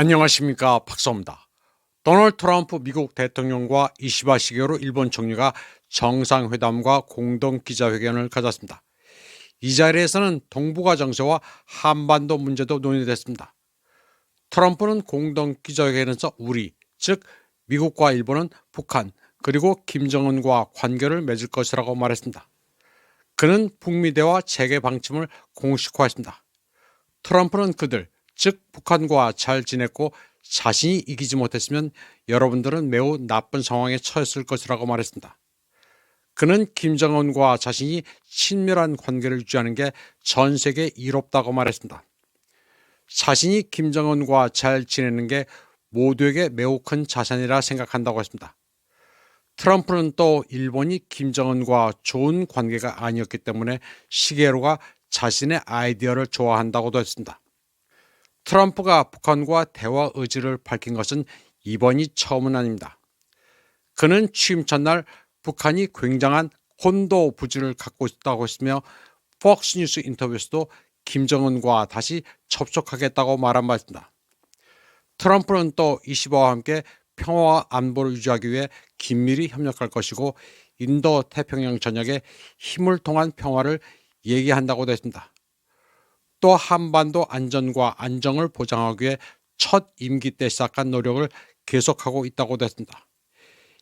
안녕하십니까, 박사입니다. 도널드 트럼프 미국 대통령과 이시바 시게루 일본 총리가 정상회담과 공동 기자회견을 가졌습니다. 이 자리에서는 동북아 정세와 한반도 문제도 논의됐습니다. 트럼프는 공동 기자회견에서 우리, 즉 미국과 일본은 북한 그리고 김정은과 관계를 맺을 것이라고 말했습니다. 그는 북미 대화 재개 방침을 공식화했습니다. 트럼프는 그들, 즉 북한과 잘 지냈고 자신이 이기지 못했으면 여러분들은 매우 나쁜 상황에 처했을 것이라고 말했습니다. 그는 김정은과 자신이 친밀한 관계를 유지하는 게 전 세계에 이롭다고 말했습니다. 자신이 김정은과 잘 지내는 게 모두에게 매우 큰 자산이라 생각한다고 했습니다. 트럼프는 또 일본이 김정은과 좋은 관계가 아니었기 때문에 시게루가 자신의 아이디어를 좋아한다고도 했습니다. 트럼프가 북한과 대화 의지를 밝힌 것은 이번이 처음은 아닙니다. 그는 취임 첫날 북한이 굉장한 혼도 부지를 갖고 있다고 했으며 폭스뉴스 인터뷰에서도 김정은과 다시 접촉하겠다고 말한 바 있습니다. 트럼프는 또 이시바와 함께 평화와 안보를 유지하기 위해 긴밀히 협력할 것이고 인도 태평양 전역에 힘을 통한 평화를 얘기한다고도 했습니다. 또 한반도 안전과 안정을 보장하기 위해 첫 임기 때 시작한 노력을 계속하고 있다고도 했습니다.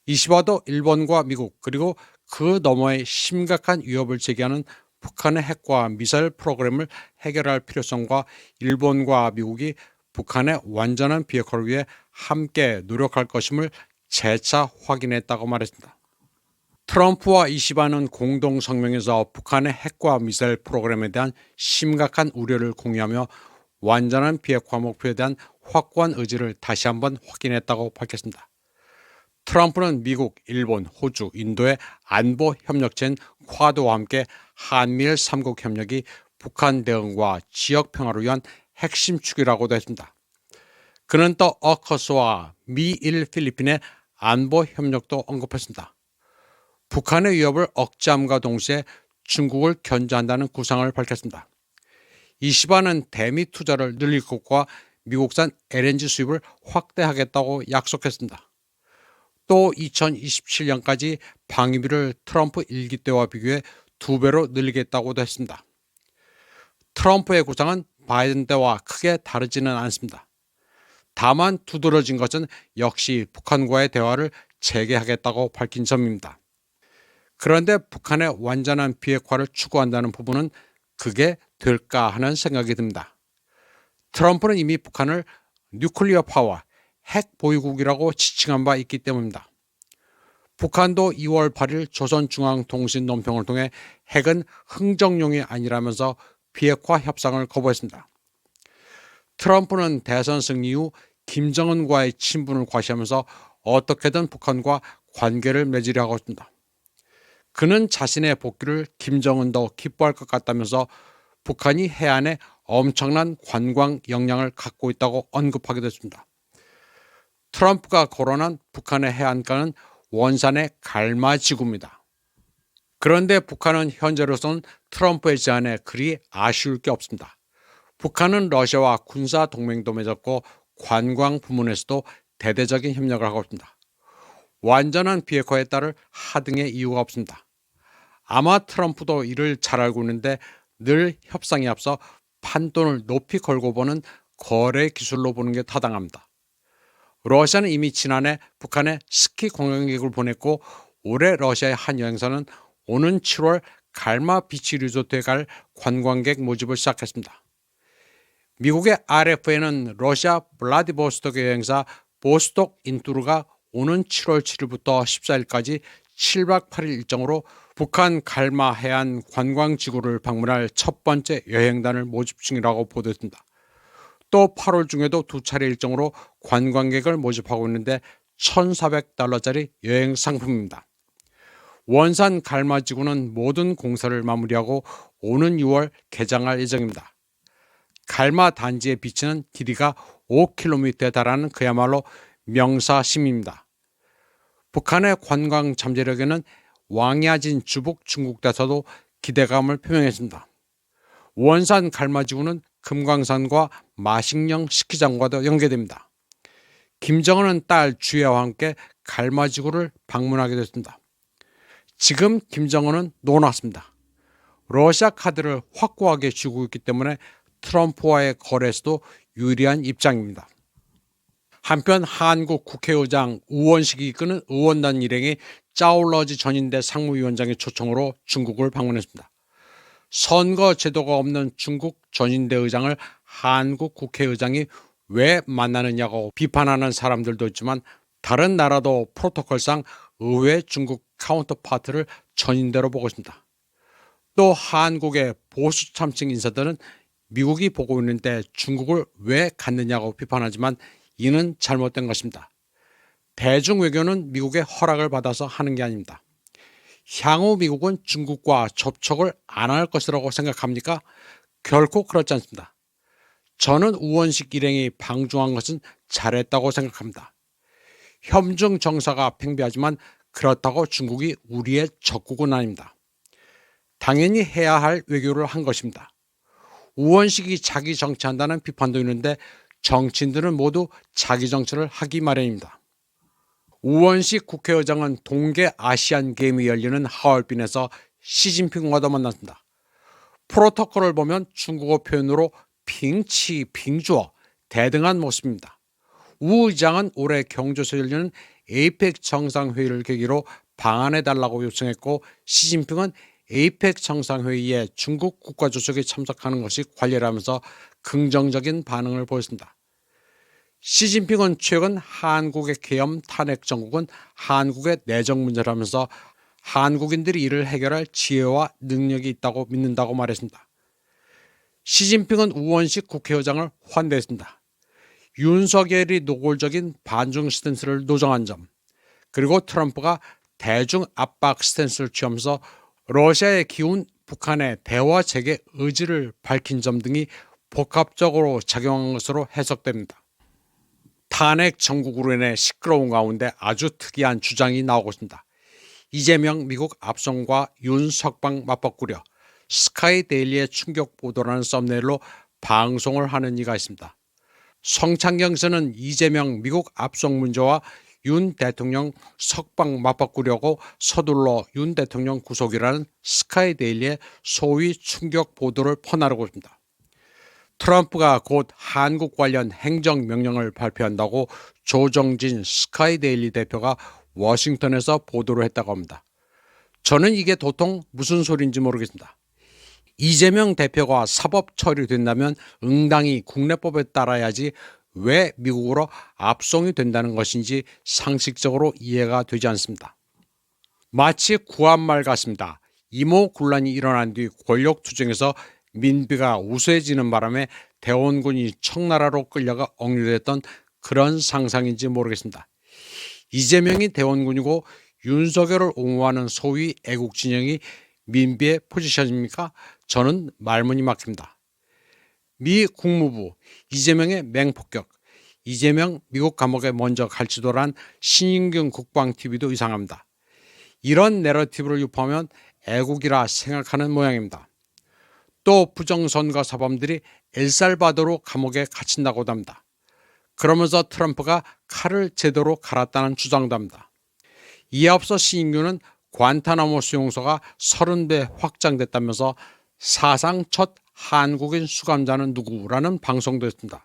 이시바도 일본과 미국 그리고 그 너머의 심각한 위협을 제기하는 북한의 핵과 미사일 프로그램을 해결할 필요성과 일본과 미국이 북한의 완전한 비핵화를 위해 함께 노력할 것임을 재차 확인했다고 말했습니다. 트럼프와 이시바는 공동 성명에서 북한의 핵과 미사일 프로그램에 대한 심각한 우려를 공유하며 완전한 비핵화 목표에 대한 확고한 의지를 다시 한번 확인했다고 밝혔습니다. 트럼프는 미국, 일본, 호주, 인도의 안보 협력체인 쿼드와 함께 한미일 3국 협력이 북한 대응과 지역 평화를 위한 핵심 축이라고도 했습니다. 그는 또 어커스와 미일 필리핀의 안보 협력도 언급했습니다. 북한의 위협을 억제함과 동시에 중국을 견제한다는 구상을 밝혔습니다. 이시바는 대미 투자를 늘릴 것과 미국산 LNG 수입을 확대하겠다고 약속했습니다. 또 2027년까지 방위비를 트럼프 1기 때와 비교해 2배로 늘리겠다고도 했습니다. 트럼프의 구상은 바이든 때와 크게 다르지는 않습니다. 다만 두드러진 것은 역시 북한과의 대화를 재개하겠다고 밝힌 점입니다. 그런데 북한의 완전한 비핵화를 추구한다는 부분은 그게 될까 하는 생각이 듭니다. 트럼프는 이미 북한을 뉴클리어 파워, 핵 보유국이라고 지칭한 바 있기 때문입니다. 북한도 2월 8일 조선중앙통신 논평을 통해 핵은 흥정용이 아니라면서 비핵화 협상을 거부했습니다. 트럼프는 대선 승리 후 김정은과의 친분을 과시하면서 어떻게든 북한과 관계를 맺으려 하고 있습니다. 그는 자신의 복귀를 김정은도 기뻐할 것 같다면서 북한이 해안에 엄청난 관광 역량을 갖고 있다고 언급하기도 했습니다. 트럼프가 거론한 북한의 해안가는 원산의 갈마지구입니다. 그런데 북한은 현재로서는 트럼프의 제안에 그리 아쉬울 게 없습니다. 북한은 러시아와 군사 동맹도 맺었고 관광 부문에서도 대대적인 협력을 하고 있습니다. 완전한 비핵화에 따를 하등의 이유가 없습니다. 아마 트럼프도 이를 잘 알고 있는데 늘 협상에 앞서 판돈을 높이 걸고 보는 거래 기술로 보는 게 타당합니다. 러시아는 이미 지난해 북한에 스키 관광객을 보냈고 올해 러시아의 한 여행사는 오는 7월 갈마 비치 리조트에 갈 관광객 모집을 시작했습니다. 미국의 RFA는 러시아 블라디보스토크 여행사 보스톡 인투르가 오는 7월 7일부터 14일까지 7박 8일 일정으로 북한 갈마 해안 관광지구를 방문할 첫 번째 여행단을 모집 중이라고 보도했습니다. 또 8월 중에도 2차례 일정으로 관광객을 모집하고 있는데 $1,400짜리 여행 상품입니다. 원산 갈마지구는 모든 공사를 마무리하고 오는 6월 개장할 예정입니다. 갈마 단지의 비치는 길이가 5km에 달하는 그야말로 명사심입니다. 북한의 관광 잠재력에는 왕야진 주북 중국 대사도 기대감을 표명했습니다. 원산 갈마지구는 금강산과 마식령 스키장과도 연계됩니다. 김정은은 딸 주혜와 함께 갈마지구를 방문하게 됐습니다. 지금 김정은은 놀랐습니다. 러시아 카드를 확고하게 쥐고 있기 때문에 트럼프와의 거래에서도 유리한 입장입니다. 한편 한국 국회의장 우원식이 이끄는 의원단 일행이 짜올러지 전인대 상무위원장의 초청으로 중국을 방문했습니다. 선거 제도가 없는 중국 전인대 의장을 한국 국회의장이 왜 만나느냐고 비판하는 사람들도 있지만 다른 나라도 프로토콜상 의회 중국 카운터파트를 전인대로 보고 있습니다. 또 한국의 보수 참칭 인사들은 미국이 보고 있는데 중국을 왜 갔느냐고 비판하지만 이는 잘못된 것입니다. 대중 외교는 미국의 허락을 받아서 하는 게 아닙니다. 향후 미국은 중국과 접촉을 안 할 것이라고 생각합니까? 결코 그렇지 않습니다. 저는 우원식 일행이 방중한 것은 잘했다고 생각합니다. 현중 정사가 팽배하지만 그렇다고 중국이 우리의 적국은 아닙니다. 당연히 해야 할 외교를 한 것입니다. 우원식이 자기 정치한다는 비판도 있는데 정치인들은 모두 자기 정치를 하기 마련입니다. 우원식 국회의장은 동계 아시안 게임이 열리는 하얼빈에서 시진핑과도 만났습니다. 프로토콜을 보면 중국어 표현으로 핑치, 핑주어, 대등한 모습입니다. 우 의장은 올해 경주에서 열리는 에이펙 정상회의를 계기로 방한해달라고 요청했고 시진핑은 에이펙 정상회의에 중국 국가주석이 참석하는 것이 관례라면서 긍정적인 반응을 보였습니다. 시진핑은 최근 한국의 계엄 탄핵 정국은 한국의 내정 문제라면서 한국인들이 이를 해결할 지혜와 능력이 있다고 믿는다고 말했습니다. 시진핑은 우원식 국회의장을 환대했습니다. 윤석열이 노골적인 반중 스탠스를 노정한 점, 그리고 트럼프가 대중 압박 스탠스를 취하면서 러시아에 기운 북한의 대화 재개 의지를 밝힌 점 등이 복합적으로 작용한 것으로 해석됩니다. 탄핵 정국으로 인해 시끄러운 가운데 아주 특이한 주장이 나오고 있습니다. 이재명 미국 압송과 윤석방 맞바꾸려 스카이데일리의 충격 보도라는 썸네일로 방송을 하는 이가 있습니다. 성창경 씨는 이재명 미국 압송 문제와 윤 대통령 석방 맞바꾸려고 서둘러 윤 대통령 구속이라는 스카이데일리의 소위 충격 보도를 퍼나르고 있습니다. 트럼프가 곧 한국 관련 행정명령을 발표한다고 조정진 스카이데일리 대표가 워싱턴에서 보도를 했다고 합니다. 저는 이게 도통 무슨 소리인지 모르겠습니다. 이재명 대표가 사법 처리된다면 응당이 국내법에 따라야지 왜 미국으로 압송이 된다는 것인지 상식적으로 이해가 되지 않습니다. 마치 구한말 같습니다. 이모군란이 일어난 뒤 권력투쟁에서 민비가 우세해지는 바람에 대원군이 청나라로 끌려가 억류됐던 그런 상상인지 모르겠습니다. 이재명이 대원군이고 윤석열을 옹호하는 소위 애국진영이 민비의 포지션입니까? 저는 말문이 막힙니다. 미 국무부 이재명의 맹폭격, 이재명 미국 감옥에 먼저 갈지도란 신인균 국방TV도 이상합니다. 이런 내러티브를 유포하면 애국이라 생각하는 모양입니다. 또 부정선거 사범들이 엘살바도르 감옥에 갇힌다고도 합니다. 그러면서 트럼프가 칼을 제대로 갈았다는 주장도 합니다. 이에 앞서 신인균은 관타나모 수용소가 30배 확장됐다면서 사상 첫 한국인 수감자는 누구라는 방송도 했습니다.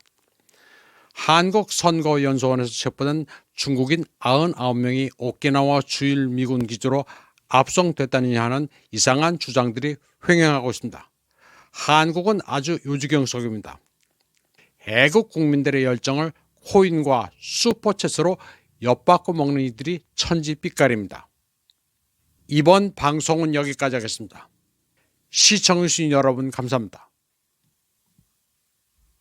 한국선거연수원에서 체포된 중국인 99명이 오키나와 주일 미군 기지로 압송됐다느냐 하는 이상한 주장들이 횡행하고 있습니다. 한국은 아주 요지경석입니다. 애국 국민들의 열정을 코인과 슈퍼챗으로 엿받고 먹는 이들이 천지빛깔입니다. 이번 방송은 여기까지 하겠습니다. 시청해주신 여러분 감사합니다.